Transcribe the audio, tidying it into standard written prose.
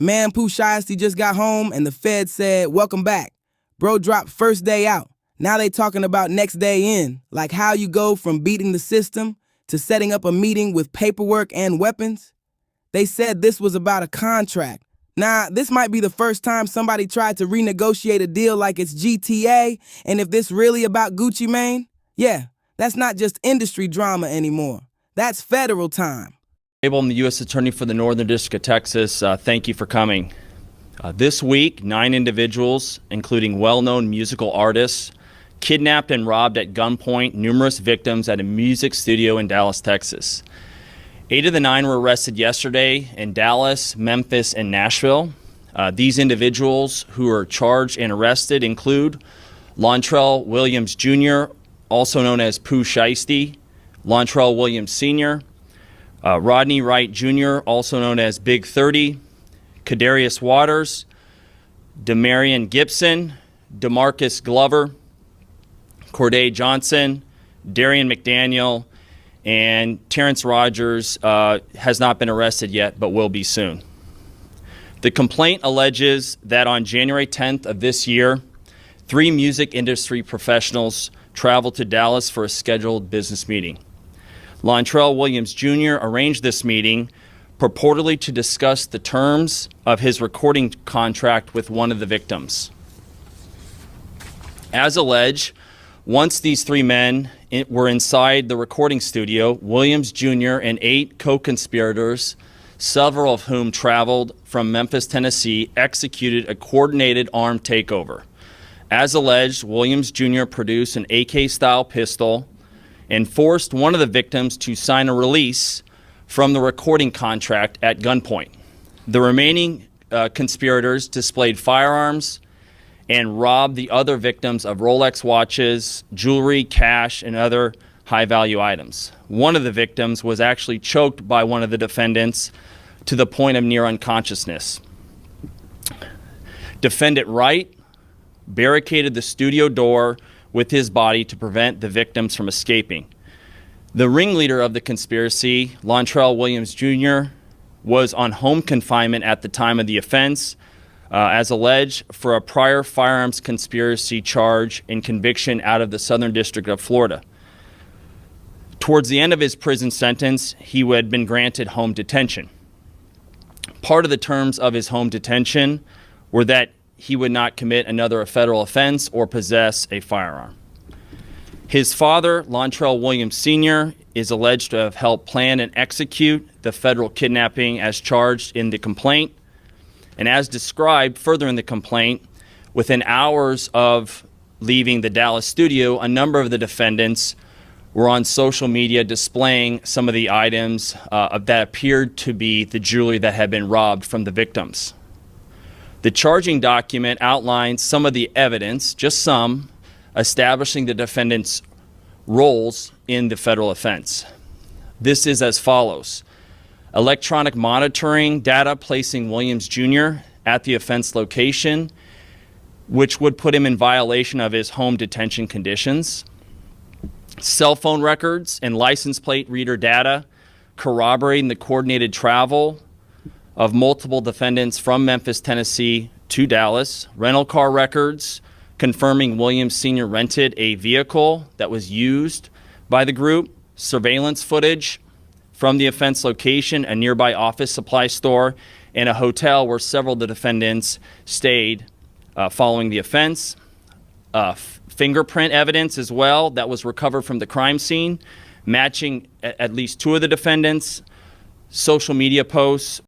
Man, Pooh Shiesty just got home and the Fed said, welcome back. Bro dropped first day out. Now they talking about next day in, like how you go from beating the system to setting up a meeting with paperwork and weapons. They said this was about a contract. Nah, this might be the first time somebody tried to renegotiate a deal like it's GTA, and if this really about Gucci Mane, yeah, that's not just industry drama anymore. That's federal time. I'm the U.S. Attorney for the Northern District of Texas. Thank you for coming. This week, 9 individuals, including well-known musical artists, kidnapped and robbed at gunpoint numerous victims at a music studio in Dallas, Texas. 8 of the 9 were arrested yesterday in Dallas, Memphis, and Nashville. These individuals who are charged and arrested include Lontrell Williams Jr., also known as Pooh Shiesty, Lontrell Williams Sr., Rodney Wright Jr., also known as Big 30, Kadarius Waters, Demarion Gibson, DeMarcus Glover, Corday Johnson, Darian McDaniel, and Terrence Rogers has not been arrested yet, but will be soon. The complaint alleges that on January 10th of this year, 3 music industry professionals traveled to Dallas for a scheduled business meeting. Lontrell Williams Jr. arranged this meeting purportedly to discuss the terms of his recording contract with one of the victims. As alleged, once these 3 men were inside the recording studio, Williams Jr. and 8 co-conspirators, several of whom traveled from Memphis, Tennessee, executed a coordinated armed takeover. As alleged, Williams Jr. produced an AK-style pistol and forced one of the victims to sign a release from the recording contract at gunpoint. The remaining conspirators displayed firearms and robbed the other victims of Rolex watches, jewelry, cash, and other high-value items. One of the victims was actually choked by one of the defendants to the point of near unconsciousness. Defendant Wright barricaded the studio door with his body to prevent the victims from escaping. The ringleader of the conspiracy, Lontrell Williams Jr., was on home confinement at the time of the offense, as alleged, for a prior firearms conspiracy charge and conviction out of the Southern District of Florida. Towards the end of his prison sentence, he had been granted home detention. Part of the terms of his home detention were that he would not commit another federal offense or possess a firearm. His father, Lontrell Williams Sr., is alleged to have helped plan and execute the federal kidnapping as charged in the complaint. And as described further in the complaint, within hours of leaving the Dallas studio, a number of the defendants were on social media displaying some of the items that appeared to be the jewelry that had been robbed from the victims. The charging document outlines some of the evidence, just some, establishing the defendants' roles in the federal offense. This is as follows: electronic monitoring data placing Williams Jr. at the offense location, which would put him in violation of his home detention conditions. Cell phone records and license plate reader data corroborating the coordinated travel of multiple defendants from Memphis, Tennessee to Dallas. Rental car records confirming Williams Sr. rented a vehicle that was used by the group. Surveillance footage from the offense location, a nearby office supply store, and a hotel where several of the defendants stayed following the offense. Fingerprint evidence as well that was recovered from the crime scene, matching at least 2 of the defendants. Social media posts